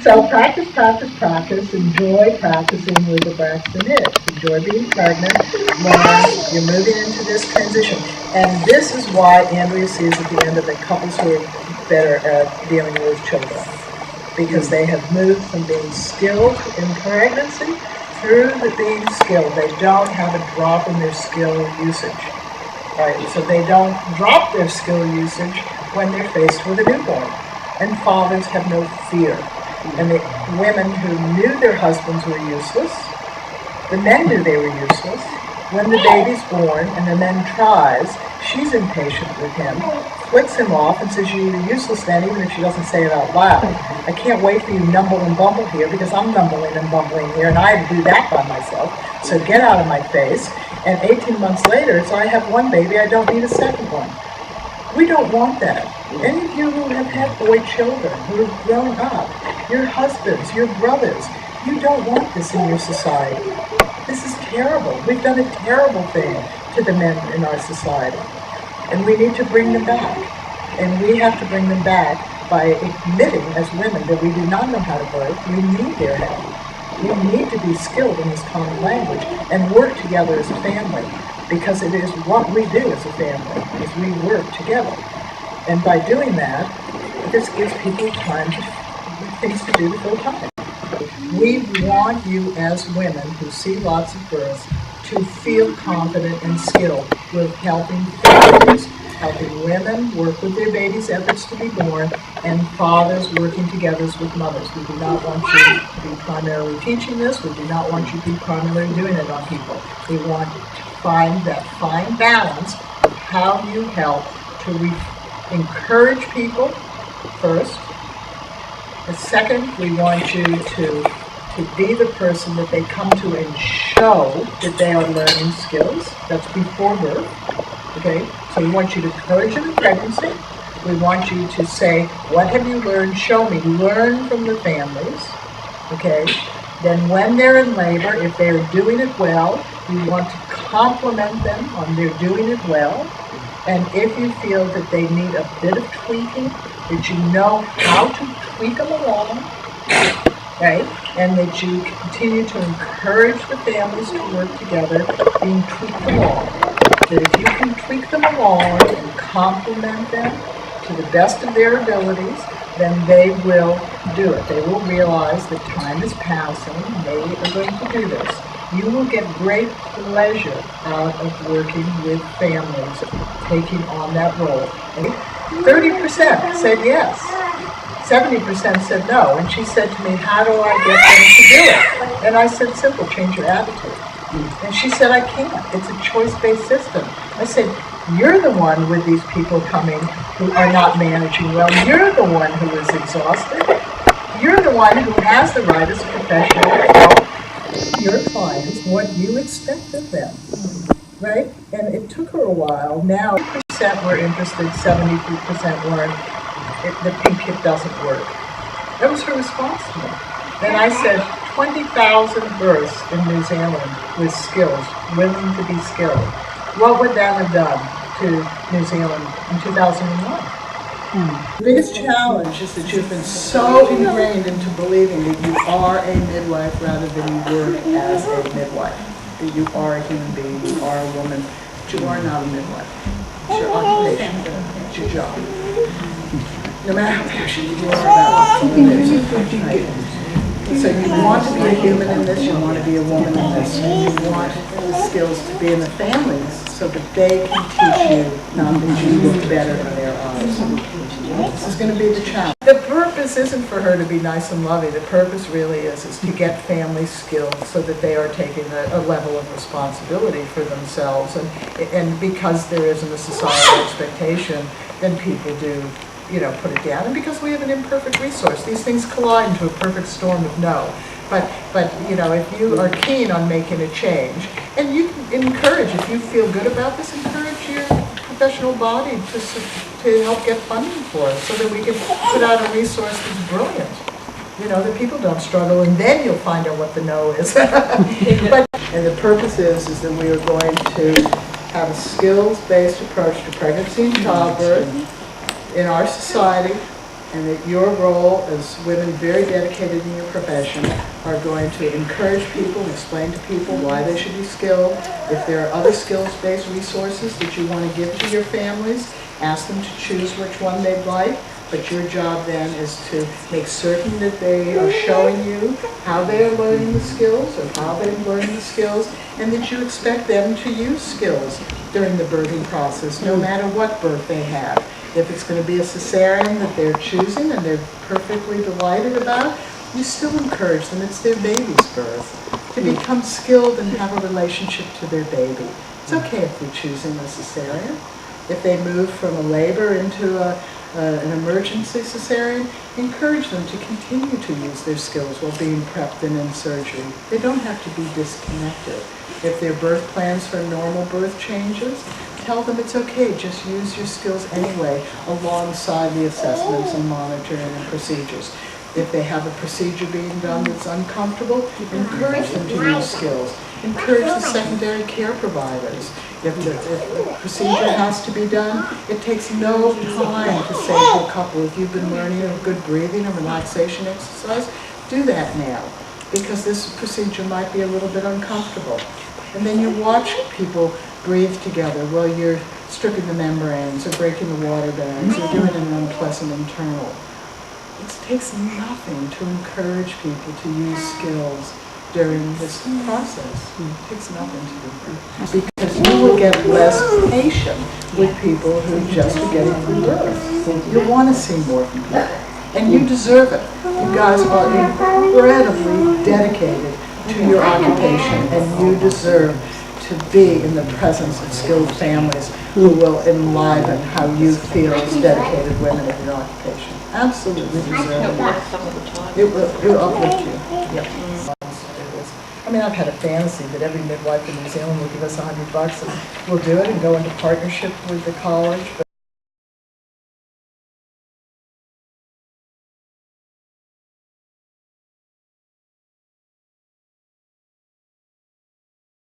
So practice, practice, practice. Enjoy practicing with the breast and hips. Enjoy being pregnant. Learn. You're moving into this transition. And this is why Andrea sees at the end of it couples who are better at dealing with children. Because they have moved from being skilled in pregnancy through the being skilled. They don't have a drop in their skill usage. Right? So they don't drop their skill usage when they're faced with a newborn. And fathers have no fear. And the women who knew their husbands were useless, the men knew they were useless. When the baby's born and the man tries, she's impatient with him, flicks him off and says, you're useless then, even if she doesn't say it out loud. I can't wait for you to numble and bumble here because I'm numbling and bumbling here and I had to do that by myself. So get out of my face. And 18 months later, so I have one baby, I don't need a second one. We don't want that. Any of you who have had boy children, who have grown up, your husbands, your brothers, you don't want this in your society. This is terrible. We've done a terrible thing to the men in our society. And we need to bring them back. And we have to bring them back by admitting as women that we do not know how to birth. We need their help. We need to be skilled in this common language and work together as a family. Because it is what we do as a family, is we work together. And by doing that, this gives people time to things to do to fill time. We want you as women who see lots of births to feel confident and skilled with helping families, helping women work with their babies' efforts to be born, and fathers working together with mothers. We do not want you to be primarily teaching this. We do not want you to be primarily doing it on people. We want to find that fine balance of how you help to encourage people first. And second, we want you to be the person that they come to and show that they are learning skills. That's before birth. Okay? So we want you to encourage them in pregnancy. We want you to say, what have you learned? Show me. Learn from the families. Okay? Then when they're in labor, if they're doing it well, you want to compliment them on their doing it well. And if you feel that they need a bit of tweaking, that you know how to tweak them along, right? And that you continue to encourage the families to work together, being tweaked along. That if you can tweak them along and compliment them to the best of their abilities, then they will do it. They will realize that time is passing and they are going to do this. You will get great pleasure out of working with families, taking on that role. And 30% said yes. 70% said no. And she said to me, how do I get them to do it? And I said, simple, change your attitude. And she said, I can't. It's a choice-based system. I said, you're the one with these people coming who are not managing well. You're the one who is exhausted. You're the one who has the right as a professional to tell your clients what you expect of them. Right? And it took her a while. Now, 50% were interested, 70% weren't. The pink kit doesn't work. That was her response to me. Then I said, 20,000 births in New Zealand with skills, willing to be skilled. What would that have done to New Zealand in 2001? The biggest challenge is that you've been so ingrained into believing that you are a midwife rather than you work as a midwife. That you are a human being, you are a woman, but you are not a midwife. It's your occupation, it's your job. No matter how passionate you are about it. So you want to be a human in this, you want to be a woman in this, and you want the skills to be in the families so that they can teach you, not that you look better in their eyes. This is going to be the challenge. The purpose isn't for her to be nice and loving. The purpose really is to get families skilled so that they are taking a level of responsibility for themselves. And because there isn't a societal expectation, then people do put it down. And because we have an imperfect resource, these things collide into a perfect storm of no. But if you are keen on making a change, and you encourage, if you feel good about this, encourage your professional body to help get funding for it so that we can put out a resource that's brilliant. That people don't struggle, and then you'll find out what the no is. And the purpose is that we are going to have a skills-based approach to pregnancy and childbirth in our society, and that your role as women very dedicated in your profession are going to encourage people and explain to people why they should be skilled. If there are other skills-based resources that you want to give to your families, ask them to choose which one they'd like. But your job then is to make certain that they are showing you how they are learning the skills or how they're learning the skills, and that you expect them to use skills during the birthing process, no matter what birth they have. If it's going to be a cesarean that they're choosing and they're perfectly delighted about, you still encourage them, it's their baby's birth, to become skilled and have a relationship to their baby. It's okay if they're choosing a cesarean. If they move from a labor into an emergency cesarean, encourage them to continue to use their skills while being prepped and in surgery. They don't have to be disconnected. If their birth plans for normal birth changes, tell them it's okay, just use your skills anyway alongside the assessments and monitoring and procedures. If they have a procedure being done that's uncomfortable, encourage them to use skills. Encourage the secondary care providers. If the procedure has to be done, it takes no time to say to a couple, if you've been learning a good breathing and relaxation exercise, do that now, because this procedure might be a little bit uncomfortable. And then you watch people breathe together while you're stripping the membranes or breaking the water bags or doing an unpleasant internal. It takes nothing to encourage people to use skills during this process. It takes nothing to do that. Because you will get less patient with people who just are getting from birth. You'll want to see more from people. And you deserve it. You guys are incredibly dedicated to your occupation, and you deserve to be in the presence of skilled families who will enliven how you feel as dedicated women in your occupation. Absolutely deserve it. It will uplift you. Yep. I mean, I've had a fantasy that every midwife in New Zealand will give us $100 and we'll do it and go into partnership with the college.